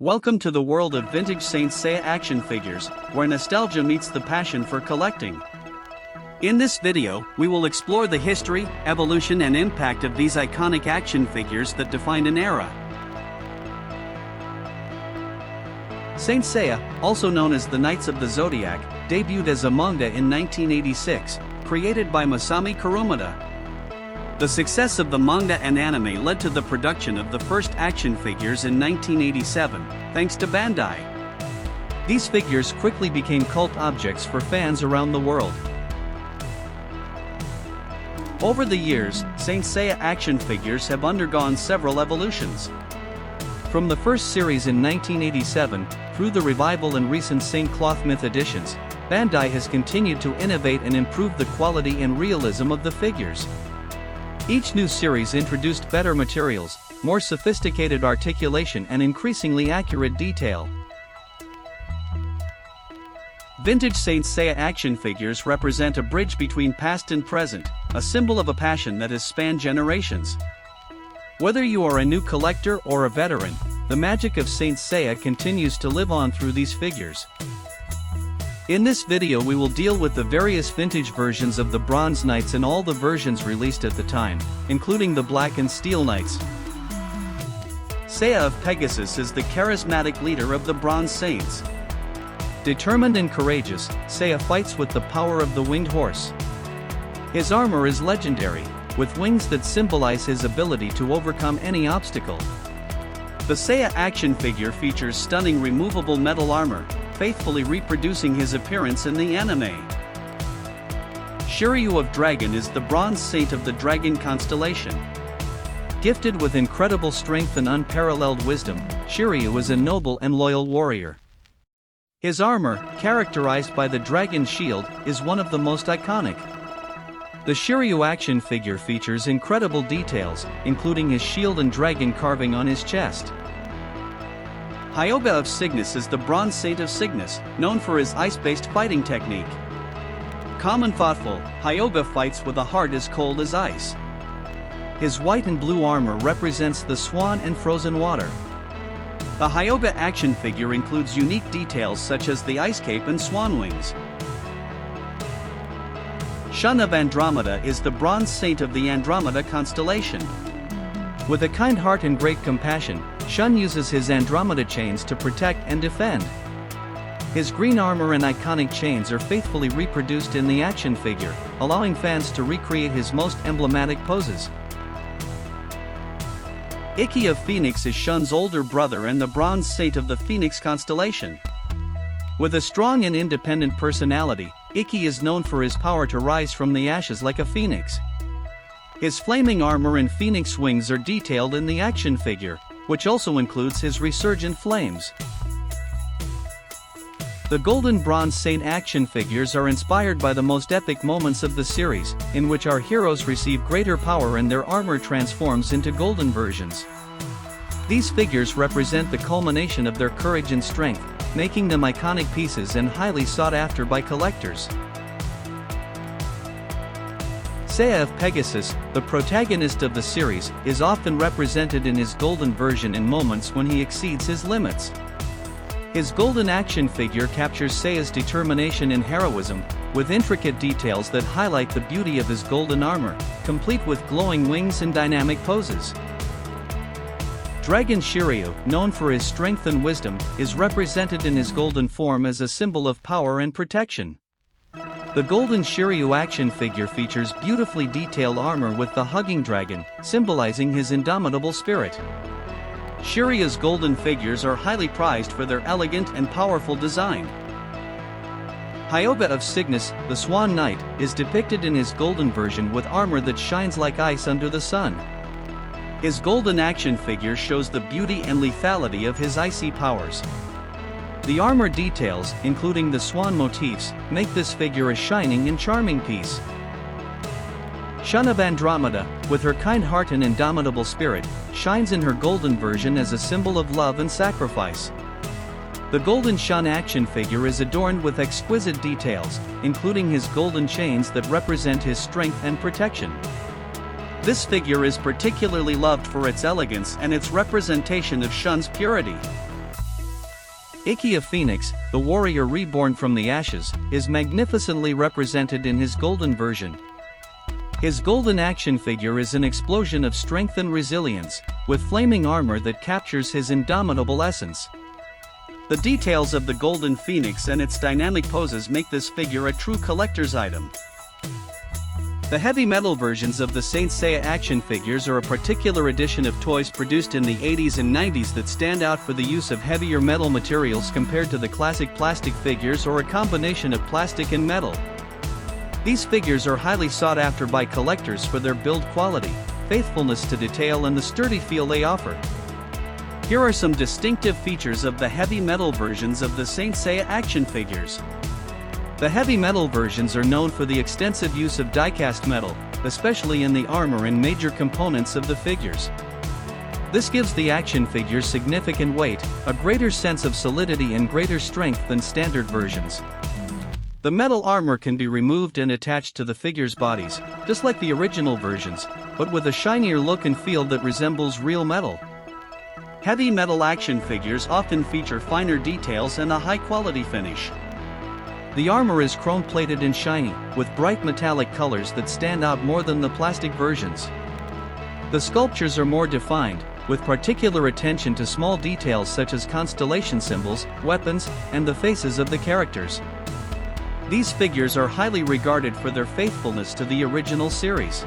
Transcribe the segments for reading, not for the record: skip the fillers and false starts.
Welcome to the world of vintage Saint Seiya action figures, where nostalgia meets the passion for collecting. In this video, we will explore the history, evolution and impact of these iconic action figures that defined an era. Saint Seiya, also known as the Knights of the Zodiac, debuted as a manga in 1986, created by Masami Kurumada. The success of the manga and anime led to the production of the first action figures in 1987, thanks to Bandai. These figures quickly became cult objects for fans around the world. Over the years, Saint Seiya action figures have undergone several evolutions. From the first series in 1987, through the revival and recent Saint Clothmyth editions, Bandai has continued to innovate and improve the quality and realism of the figures. Each new series introduced better materials, more sophisticated articulation and increasingly accurate detail. Vintage Saint Seiya action figures represent a bridge between past and present, a symbol of a passion that has spanned generations. Whether you are a new collector or a veteran, the magic of Saint Seiya continues to live on through these figures. In this video we will deal with the various vintage versions of the Bronze Knights and all the versions released at the time, including the Black and Steel Knights. Seiya of Pegasus is the charismatic leader of the Bronze Saints. Determined and courageous, Seiya fights with the power of the winged horse. His armor is legendary, with wings that symbolize his ability to overcome any obstacle. The Seiya action figure features stunning removable metal armor, faithfully reproducing his appearance in the anime. Shiryu of Dragon is the bronze saint of the Dragon constellation. Gifted with incredible strength and unparalleled wisdom, Shiryu is a noble and loyal warrior. His armor, characterized by the dragon shield, is one of the most iconic. The Shiryu action figure features incredible details, including his shield and dragon carving on his chest. Hyoga of Cygnus is the bronze saint of Cygnus, known for his ice-based fighting technique. Calm and thoughtful, Hyoga fights with a heart as cold as ice. His white and blue armor represents the swan and frozen water. The Hyoga action figure includes unique details such as the ice cape and swan wings. Shun of Andromeda is the bronze saint of the Andromeda constellation. With a kind heart and great compassion, Shun uses his Andromeda chains to protect and defend. His green armor and iconic chains are faithfully reproduced in the action figure, allowing fans to recreate his most emblematic poses. Ikki of Phoenix is Shun's older brother and the bronze saint of the Phoenix constellation. With a strong and independent personality, Ikki is known for his power to rise from the ashes like a phoenix. His flaming armor and phoenix wings are detailed in the action figure, which also includes his resurgent flames. The Golden Bronze Saint action figures are inspired by the most epic moments of the series, in which our heroes receive greater power and their armor transforms into golden versions. These figures represent the culmination of their courage and strength, making them iconic pieces and highly sought after by collectors. Seiya of Pegasus, the protagonist of the series, is often represented in his golden version in moments when he exceeds his limits. His golden action figure captures Seiya's determination and heroism, with intricate details that highlight the beauty of his golden armor, complete with glowing wings and dynamic poses. Dragon Shiryu, known for his strength and wisdom, is represented in his golden form as a symbol of power and protection. The Golden Shiryu action figure features beautifully detailed armor with the hugging dragon, symbolizing his indomitable spirit. Shiryu's golden figures are highly prized for their elegant and powerful design. Hyoga of Cygnus, the Swan Knight, is depicted in his golden version with armor that shines like ice under the sun. His golden action figure shows the beauty and lethality of his icy powers. The armor details, including the swan motifs, make this figure a shining and charming piece. Shun of Andromeda, with her kind heart and indomitable spirit, shines in her golden version as a symbol of love and sacrifice. The Golden Shun action figure is adorned with exquisite details, including his golden chains that represent his strength and protection. This figure is particularly loved for its elegance and its representation of Shun's purity. Ikki of Phoenix, the warrior reborn from the ashes, is magnificently represented in his golden version. His golden action figure is an explosion of strength and resilience, with flaming armor that captures his indomitable essence. The details of the golden phoenix and its dynamic poses make this figure a true collector's item. The heavy metal versions of the Saint Seiya action figures are a particular edition of toys produced in the 80s and 90s that stand out for the use of heavier metal materials compared to the classic plastic figures or a combination of plastic and metal. These figures are highly sought after by collectors for their build quality, faithfulness to detail and the sturdy feel they offer. Here are some distinctive features of the heavy metal versions of the Saint Seiya action figures. The heavy metal versions are known for the extensive use of die-cast metal, especially in the armor and major components of the figures. This gives the action figures significant weight, a greater sense of solidity and greater strength than standard versions. The metal armor can be removed and attached to the figures' bodies, just like the original versions, but with a shinier look and feel that resembles real metal. Heavy metal action figures often feature finer details and a high-quality finish. The armor is chrome-plated and shiny, with bright metallic colors that stand out more than the plastic versions. The sculptures are more defined, with particular attention to small details such as constellation symbols, weapons, and the faces of the characters. These figures are highly regarded for their faithfulness to the original series.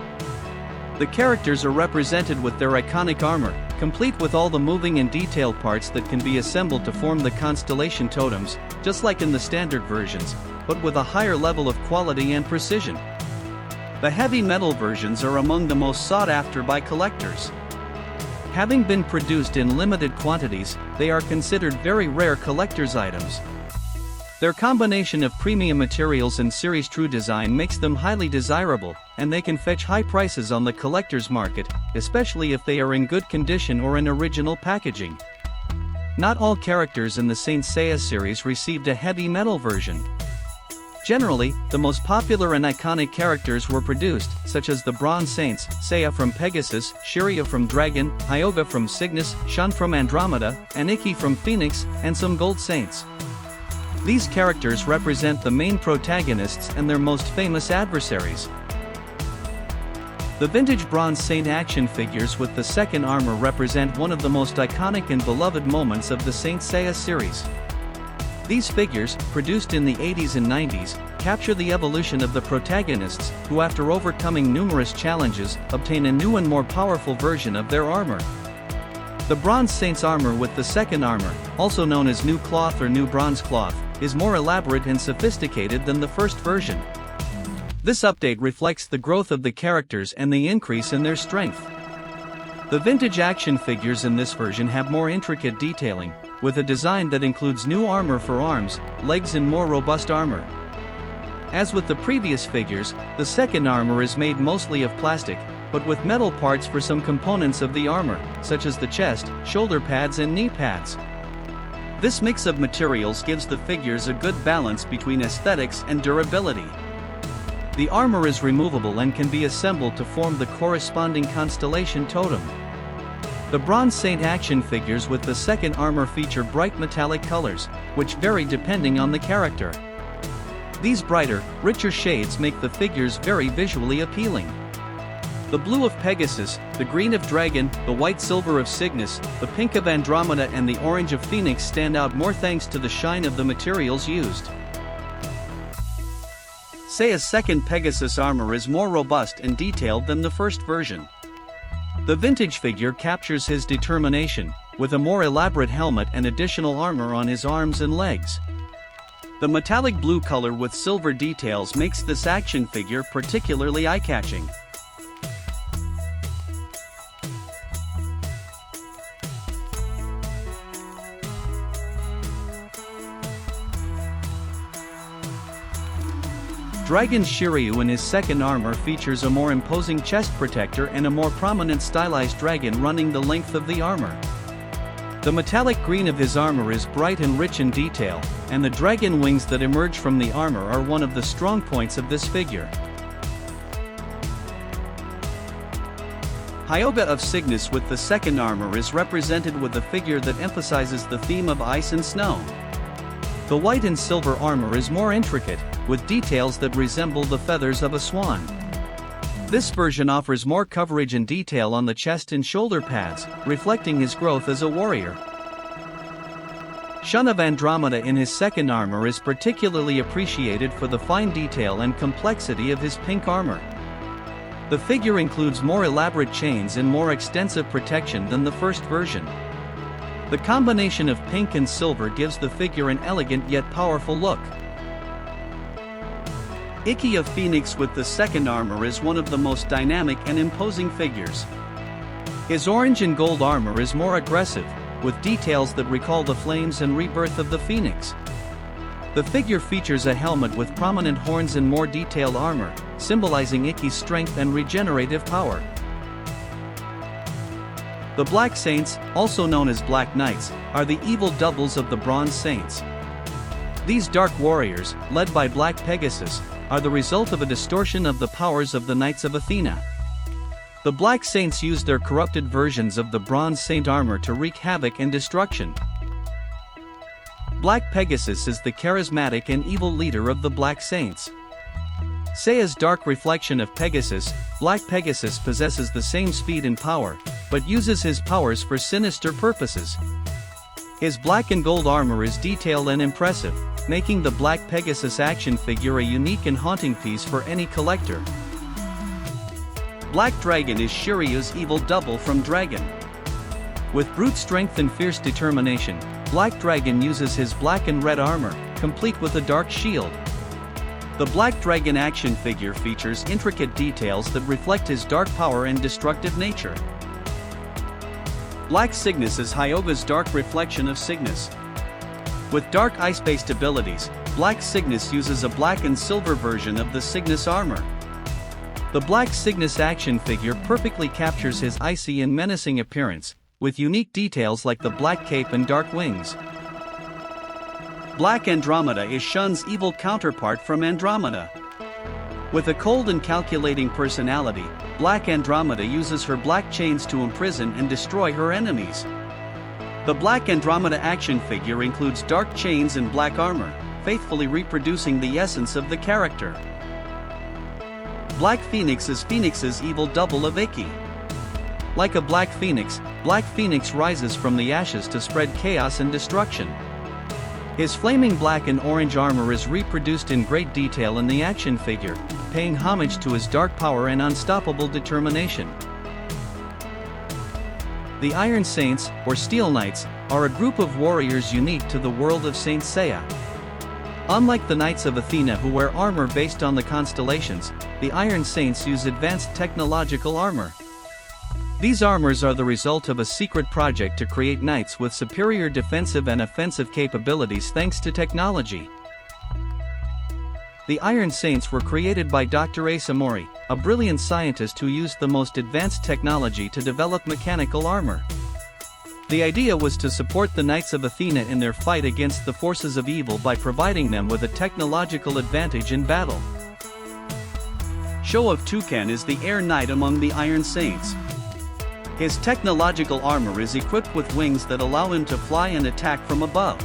The characters are represented with their iconic armor, complete with all the moving and detailed parts that can be assembled to form the constellation totems, just like in the standard versions, but with a higher level of quality and precision. The heavy metal versions are among the most sought after by collectors. Having been produced in limited quantities, they are considered very rare collector's items. Their combination of premium materials and series-true design makes them highly desirable, and they can fetch high prices on the collector's market, especially if they are in good condition or in original packaging. Not all characters in the Saint Seiya series received a heavy metal version. Generally, the most popular and iconic characters were produced, such as the Bronze Saints, Seiya from Pegasus, Shiryu from Dragon, Hyoga from Cygnus, Shun from Andromeda, and Ikki from Phoenix, and some Gold Saints. These characters represent the main protagonists and their most famous adversaries. The vintage Bronze Saint action figures with the second armor represent one of the most iconic and beloved moments of the Saint Seiya series. These figures, produced in the 80s and 90s, capture the evolution of the protagonists, who after overcoming numerous challenges, obtain a new and more powerful version of their armor. The Bronze Saint's armor with the second armor, also known as New Cloth or New Bronze Cloth, is more elaborate and sophisticated than the first version. This update reflects the growth of the characters and the increase in their strength. The vintage action figures in this version have more intricate detailing, with a design that includes new armor for arms, legs and more robust armor. As with the previous figures, the second armor is made mostly of plastic, but with metal parts for some components of the armor, such as the chest, shoulder pads and knee pads. This mix of materials gives the figures a good balance between aesthetics and durability. The armor is removable and can be assembled to form the corresponding constellation totem. The Bronze Saint action figures with the second armor feature bright metallic colors, which vary depending on the character. These brighter, richer shades make the figures very visually appealing. The blue of Pegasus, the green of Dragon, the white-silver of Cygnus, the pink of Andromeda and the orange of Phoenix stand out more thanks to the shine of the materials used. Seiya's second Pegasus armor is more robust and detailed than the first version. The vintage figure captures his determination, with a more elaborate helmet and additional armor on his arms and legs. The metallic blue color with silver details makes this action figure particularly eye-catching. Dragon Shiryu in his second armor features a more imposing chest protector and a more prominent stylized dragon running the length of the armor. The metallic green of his armor is bright and rich in detail, and the dragon wings that emerge from the armor are one of the strong points of this figure. Hyoga of Cygnus with the second armor is represented with a figure that emphasizes the theme of ice and snow. The white and silver armor is more intricate, with details that resemble the feathers of a swan. This version offers more coverage and detail on the chest and shoulder pads, reflecting his growth as a warrior. Son of Andromeda in his second armor is particularly appreciated for the fine detail and complexity of his pink armor. The figure includes more elaborate chains and more extensive protection than the first version. The combination of pink and silver gives the figure an elegant yet powerful look. Ikki of Phoenix with the second armor is one of the most dynamic and imposing figures. His orange and gold armor is more aggressive, with details that recall the flames and rebirth of the phoenix. The figure features a helmet with prominent horns and more detailed armor, symbolizing Ikki's strength and regenerative power. The Black Saints, also known as Black Knights, are the evil doubles of the Bronze Saints. These dark warriors, led by Black Pegasus, are the result of a distortion of the powers of the Knights of Athena. The Black Saints use their corrupted versions of the Bronze Saint armor to wreak havoc and destruction. Black Pegasus is the charismatic and evil leader of the Black Saints. Seiya's dark reflection of Pegasus, Black Pegasus possesses the same speed and power, but uses his powers for sinister purposes. His black and gold armor is detailed and impressive, making the Black Pegasus action figure a unique and haunting piece for any collector. Black Dragon is Shiryu's evil double from Dragon. With brute strength and fierce determination, Black Dragon uses his black and red armor, complete with a dark shield. The Black Dragon action figure features intricate details that reflect his dark power and destructive nature. Black Cygnus is Hyoga's dark reflection of Cygnus. With dark ice-based abilities, Black Cygnus uses a black and silver version of the Cygnus armor. The Black Cygnus action figure perfectly captures his icy and menacing appearance, with unique details like the black cape and dark wings. Black Andromeda is Shun's evil counterpart from Andromeda. With a cold and calculating personality, Black Andromeda uses her black chains to imprison and destroy her enemies. The Black Andromeda action figure includes dark chains and black armor, faithfully reproducing the essence of the character. Black Phoenix is Phoenix's evil double of Ikki. Like a Black Phoenix rises from the ashes to spread chaos and destruction. His flaming black and orange armor is reproduced in great detail in the action figure, paying homage to his dark power and unstoppable determination. The Iron Saints, or Steel Knights, are a group of warriors unique to the world of Saint Seiya. Unlike the Knights of Athena who wear armor based on the constellations, the Iron Saints use advanced technological armor. These armors are the result of a secret project to create knights with superior defensive and offensive capabilities thanks to technology. The Iron Saints were created by Dr. Ace Amori, a brilliant scientist who used the most advanced technology to develop mechanical armor. The idea was to support the Knights of Athena in their fight against the forces of evil by providing them with a technological advantage in battle. Sho of Toucan is the Air Knight among the Iron Saints. His technological armor is equipped with wings that allow him to fly and attack from above.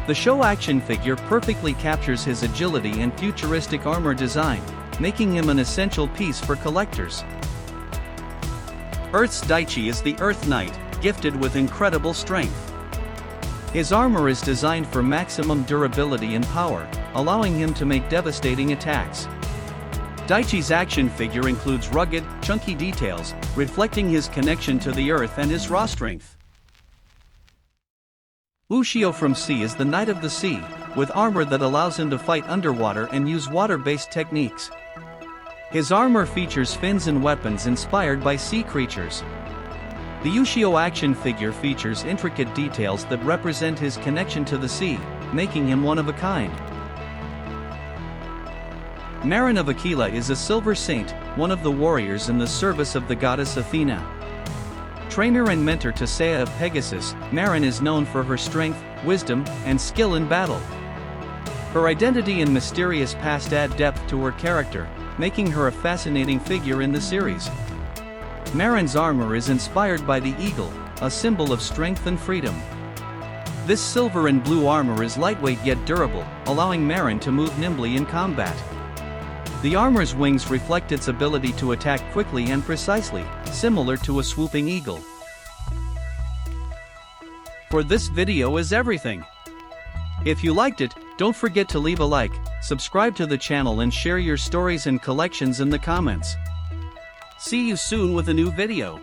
The Sho action figure perfectly captures his agility and futuristic armor design, making him an essential piece for collectors. Earth's Daichi is the Earth Knight, gifted with incredible strength. His armor is designed for maximum durability and power, allowing him to make devastating attacks. Daichi's action figure includes rugged, chunky details, reflecting his connection to the earth and his raw strength. Ushio from Sea is the Knight of the Sea, with armor that allows him to fight underwater and use water-based techniques. His armor features fins and weapons inspired by sea creatures. The Ushio action figure features intricate details that represent his connection to the sea, making him one of a kind. Marin of Aquila is a silver saint, one of the warriors in the service of the goddess Athena. Trainer and mentor to Seiya of Pegasus, Marin is known for her strength, wisdom, and skill in battle. Her identity and mysterious past add depth to her character, making her a fascinating figure in the series. Marin's armor is inspired by the eagle, a symbol of strength and freedom. This silver and blue armor is lightweight yet durable, allowing Marin to move nimbly in combat. The armor's wings reflect its ability to attack quickly and precisely, similar to a swooping eagle. For this video is everything. If you liked it, don't forget to leave a like, subscribe to the channel and share your stories and collections in the comments. See you soon with a new video.